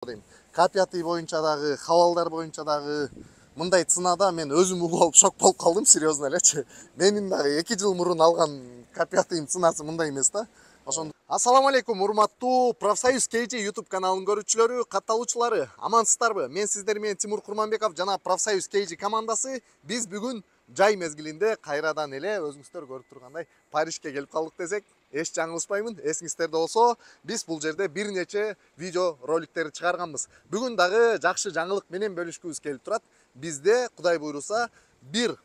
Капияты боюнча дагы, хабалдар боюнча дагы мындай сынада мен өзүм угуп алып шок болуп калдым, серьезно элечи. Менин дагы 2 жыл мурун алган капиятыйм сынасы мындай эмес да. Ошондо Ассаламу алейкум, урматтуу Профсоюз KG YouTube каналынын көрүүчүлөрү, катталуучулары. Амансыздарбы? Мен сиздер менен Тимур Курманбеков жана Профсоюз KG командасы. Биз бүгүн жай мезгилинде кайрадан эле өзүңүздөр көрүп тургандай Парижге келип калдык десек эч жаңылышпаймын. Эсиңиздерде болсо, биз бул жерде бир нече видео роликтерди чыгарганбыз. Бүгүн дагы жакшы жаңылык менен бөлүшкүбүз келип турат. Бизде, Кудай буйруса, бир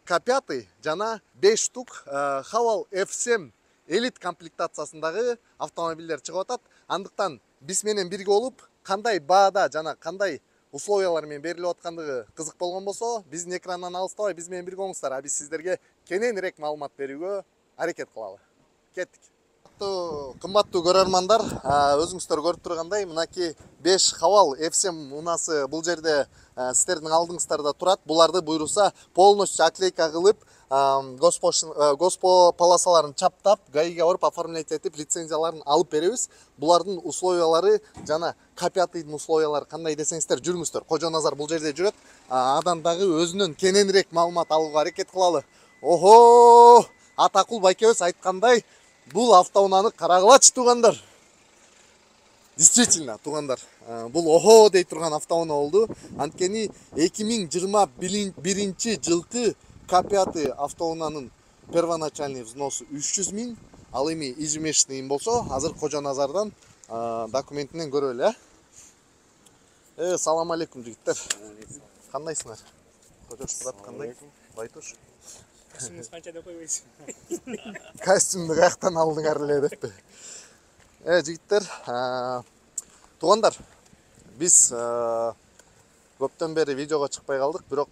К5 жана 5 штук Хавал F7 элит комплектациясындагы автомобилдер чыгып атат. Андыктан биз менен бирге болуп, кандай баада жана кандай условиялар менен берилип аткандыгы кызык болгон болсо, биздин экрандан алыстабай биз менен бирге болуңуздар. А биз сиздерге кененирээк маалымат берүүгө аракет кылалы. Кеттик. Кымбаттуу көрөрмандар, өзүңүздөр көрүп тургандай, мынакей 5 Хавал F7 унасы бул жерде сиздердин алдыңыздарда турат. Буларды буйруса полностью оклейка кылып, госпо полосаларын чаптап, ГАИга барып оформлять этип, лицензияларын алып беребиз. Булардын условиялары жана К5-дын условиялары кандай десеңиздер, жүрүңүздөр. Кожоназар бул жерде жүрөт. Адан дагы өзүнөн кененирээк маалымат алууга аракет кылалы. Охо! Атакул байкебиз айткандай, бул автоунааны карагылачы туугандар. Действительно, туугандар, бул охо дей турган автоунаа болду. Анткени 2021 жылкы К5 автоунаанын первоначальный взносу 300 000, ал эми ижмешный болсо, азыр Кожоназардан документинен көрөлү, салам алейкум жигиттер. Кандайсыңар? Кожошурат кандай? Байтуш. Костюмуңуз канча деп койбойсуз? Костюмду каяктан алдыңар эле деппи? Жигиттер, туугандар, биз көптөн бери видеого чыкпай калдык, бирок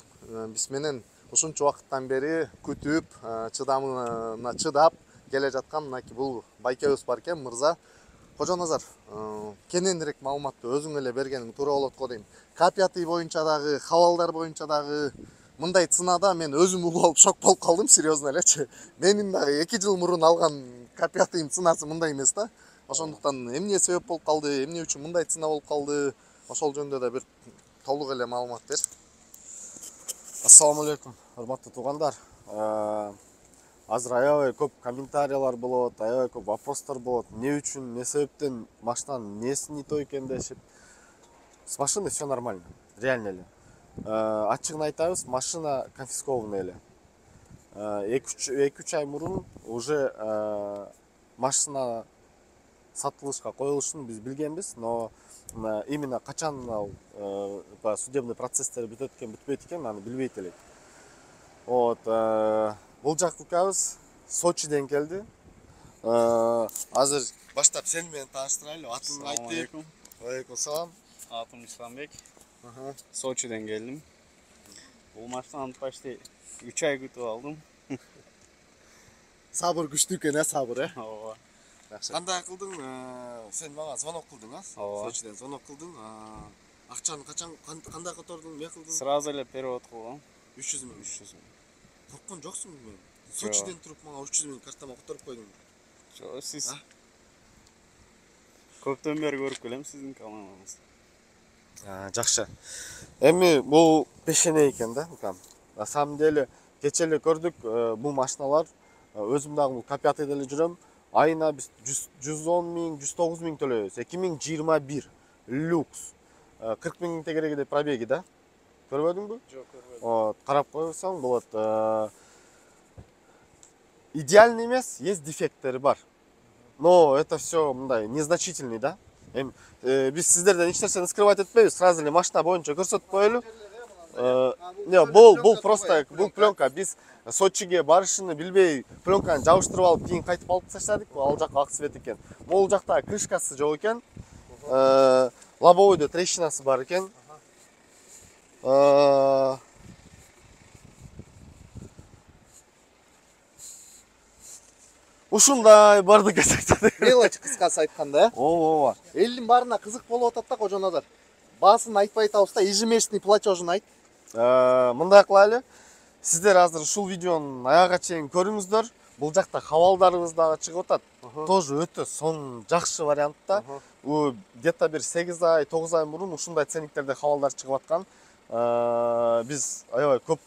биз менен ушунча убакыттан бери күтүп, чыдамына чыдап келе жаткан мынакей бул байкебиз бар экен, мырза. Кожоназар, кененирээк маалыматты өзүң эле бергениң туура болот го дейм. К5 боюнча дагы, хабалдар боюнча дагы мындай сынада мен өзүм угуп алып шок болуп калдым, серьезно элечи. Менин дагы 2 жыл мурун алган К5 сынасы мындай эмес да. Ошондуктан эмне себеп болуп калды, эмне үчүн мындай сына болуп калды, ошол жөнүндө да бир толук эле маалымат бер. Ассаламу алейкум, урматтуу туугандар. Азыр аябай көп комментариялар болот, аябай көп вопростор болот. Эмне үчүн, эмне себептен машинанын несі не то экен дешип. С машиной все нормально, реально эле. Ачыгын айтабыз, машина конфискована эле. 2-3 ай мурун уже машина сатылышка коюлушун биз билгенбиз, но именно качан судебный процесстер бүтөт экен, бүтпөйт экен, аны билбейт элек. Вот, бул жактыкабыз Сочиден келди. Азыр баштап сени менен тааныштырайлы. Атын айтты. Алейкум салам. Атым Исламбек. Сочиден келдим. Бул машинаны почти 3 ай күтүп алдым. Сабыр күчтүү экен, сабыр, Ооба. Кандай кылдың? Сен мага звонок кылдың, Ооба. Сочиден звонок кылдың. Акчаны качан кандай котордуң, эмне кылдың? Сразу эле перевод кылгам. 300 000. 300 000. Корккон жоксуңбу мен? Сочиден туруп мага 300 000 картама которуп койдуң. Жок, сиз көптөн бери көрүп келем сиздин каналыңызды. Жакшы. Эми бул пешене экен да, укам. На самом деле, кече эле көрдүк, бул машиналар өзүм дагы бул К5 деле жүрөм. Айына биз 110 000, 109 000 төлөйбүз. 2021 люкс. 40 000 тегереги деп пробеги да. Көрбөдүңбү? Жок, көрбөдүм. Вот, карап койсоң болот. Идеальный эмес, есть дефекттери бар. Но это все мындай незначительный, да? Биз сиздерден эч нерсени скрывать этпейбиз, сразу эле машина боюнча көрсөтүп коелу. Бул просто бул пленка. Биз Сочиге барышын билбей, пленканы жабыштырып алып, кийин кайтып алып таштадык. Ал жакка ак свет экен. Могул жакта крышкасы жок экен. Лобовойдо трещинасы бар экен. Ушундай бардык эсептедик. Мелочь кыскасы айтканда, Ооба. элдин баарына кызык болуп атат да, Кожоназар. Баасын айтпай атабыз да, ежемесячный платежун айт. Мындай кылайлы. Сиздер азыр ушул видеонун аяга чейин көрүңүздөр. бул жакта хабалдарыбыз дагы чыгып атат. Тоже өтө сонун жакшы вариантта. У где-то бир 8 ай, 9 ай мурун ушундай ценниктерде хабалдар чыгып аткан. Биз аябай көп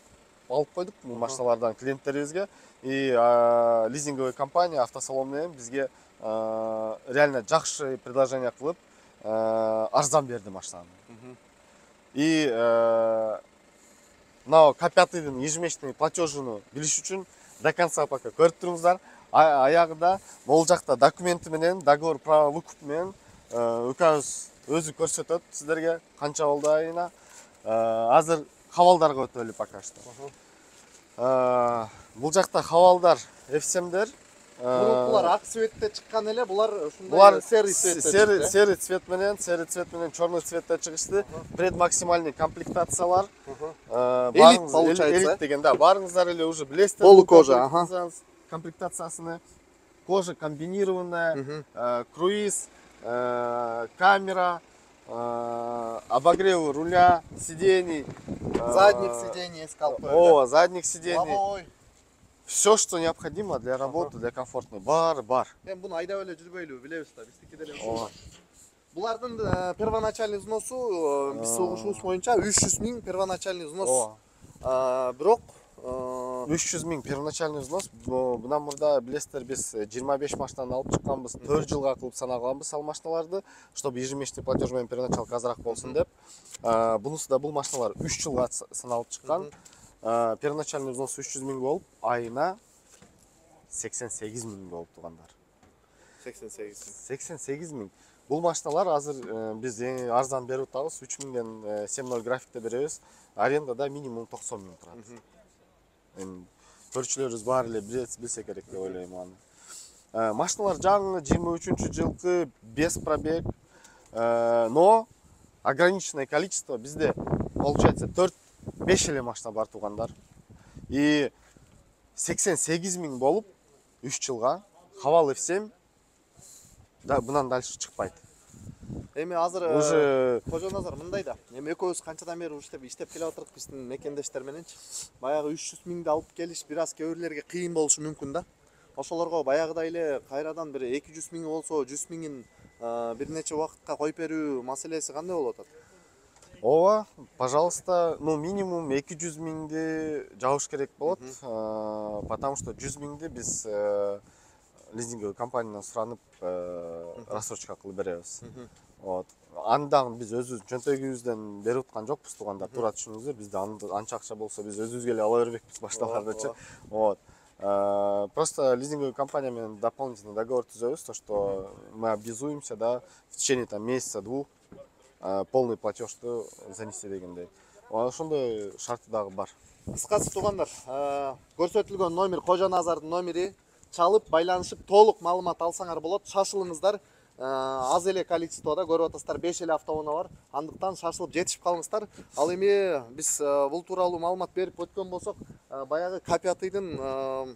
алып койдук бул машиналардан клиенттерибизге. И лизинговый компания автосалон менен бизге реально жакшы предложение кылып арзан берди машинаны. И мына К5-дын ежемесячный платежын билиш үчүн до конца пока көрүп туруңуздар. Аягында могул жакта документи менен, договор право выкуп менен УКАбыз өзү көрсөтөт сиздерге канча болду айына. Азыр хабалдарга өтөлү пока что. Бул жакта хабалдар FSM-дер. Булар ак цветте чыккан эле, булар Булар серый цветте. серый цвет менен, черный цветте чыгышты. Предмаксимальный комплектациялар. Элит получается. Элит деген, да. Барыңыздар эле уже билесиздер. Полукожа, комплектациясыны. Кожа комбинированная, круиз, камера, обогрев руля, сидений. Задних сидений искал. Задних сидений. Лобовой. Все, что необходимо для работы, для комфортной. Бар. Мен буну айдап эле жүрбөйлү, билебиз да, биздики деле ушул. Булардын первоначальный взносу биз угушубуз боюнча 300 000 первоначальный взнос. Бирок 300 000 первоначальный взнос. Bundan мурда билесиздер, биз 25 машинаны алып чыкканбыз, 4 жылга кылып санаганбыз ал машиналарды, чтобы ежемесячный платеж менен первоначалка азыраак болсун деп. Бунусу да бул машиналар 3 жылга саналып чыккан. Первоначальный взнос 300 000 болуп, айына 88 000 болуп тугандар. 88 000. Бул машиналар азыр биз эң арзан берип атабыз, 3 000ден 7.0 графикте беребиз. Арендада минимум 90 000 турат. Көрүүчүлөрүбүз баары эле билсе керек деп ойлойм аны. Машиналар жаңы 23-жылкы, без пробег, но ограниченное количество бизде получается 4-5 эле машина бар тугандар. И 88 000 болуп 3 жылга хабал FSM да мындан дальше чыкпайт. Эми азыр уже Кожоназар мындай да. Эми экөөбүз канчадан бери иштеп келе атырык биздин мекендештер мененчи. Баягы 300 000 алып келиш бир аз кээ бирлерге кыйын болушу мүмкүн да. Ошолорго баягыдай эле кайрадан бир 200 000 болсо 100 000 бир нече убакытка коюп берүү маселеси кандай болуп атат? Ооба, пожалуйста, ну минимум 200 000ди жабыш керек болот, потому что 100 000ди биз лизинговый компаниядан суранып рассрочка кылып беребиз. Вот. Андан биз өзүбүздүн чөнтөгүбүздөн берип аткан жокпуз тугандар, туура түшүнүңүздөр. Бизде анча акча болсо биз өзүбүзгө эле ала бербекпиз башталардычы. Вот. Просто лизинговый компания менен дополнительный договор түзөбүз, то что мы обязуемся, да, в течение там месяца-двух полный платежты занести дегендей. Ошондой шарты дагы бар. Кыскасы тугандар, көрсөтүлгөн номер Кожоназардын номери, чалып байланышып толук маалымат алсаңар болот. Шашылыңыздар. Аз эле количествода көрүп атасыздар, 5 эле автоунаа бар. Андыктан шашылып жетишип калыңыздар. Ал эми биз бул тууралуу маалымат берип өткөн болсок, баягы К5-дын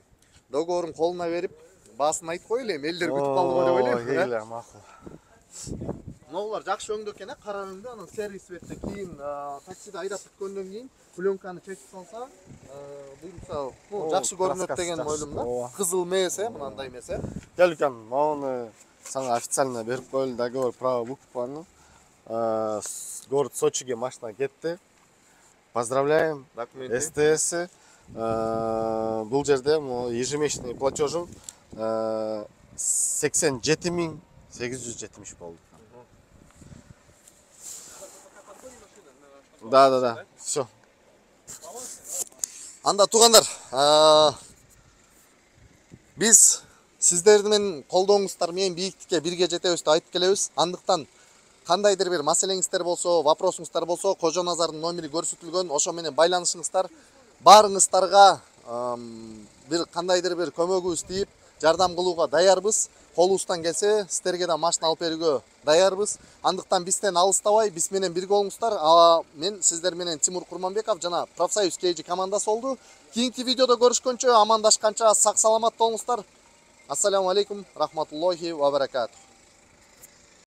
договорун колуна берип, баасын айтып коелу эми, элдер күтүп калды го деп ойлойм. Эле макул. Ноолар жакшы өңдө экен, кара өңдө, анан серый цветте кийин таксиде айдап бүткөндөн кийин пленканы чечип салса, буюрса, жакшы көрүнөт деген ойлойм да. Кызыл эмес, мынандай эмес. Келкен, мауну сага официально берип коелу, договор право выкупаны. Город Сочиге машина кетти. Поздравляем. СТС. Бул жерде ежемесячный платежым 87 870 болду. Да. Все. Анда тугандар, биз сиздердин колдооңуздар менен бийиктикке бирге жетебиз деп айтып келебиз. Андыктан кандайдыр бир маселеңиздер болсо, вопросуңуздар болсо, Кожоназардын номери көрсөтүлгөн, ошо менен байланышыңыздар. Баарыңыздарга бир кандайдыр бир көмөгүбүз тийип, жардам кылууга даярбыз. Колубуздан келсе, сиздерге да машина алып берүүгө даярбыз. Андыктан бизден алыстабай, биз менен бирге болуңуздар. Мен сиздер менен Тимур Курманбеков жана Профсоюз KG командасы болду. Кийинки видеодо көрүшкөнчө, амандашканча сак саламат болуңуздар. Ассаламу алейкум, рахматуллахи ва баракатух.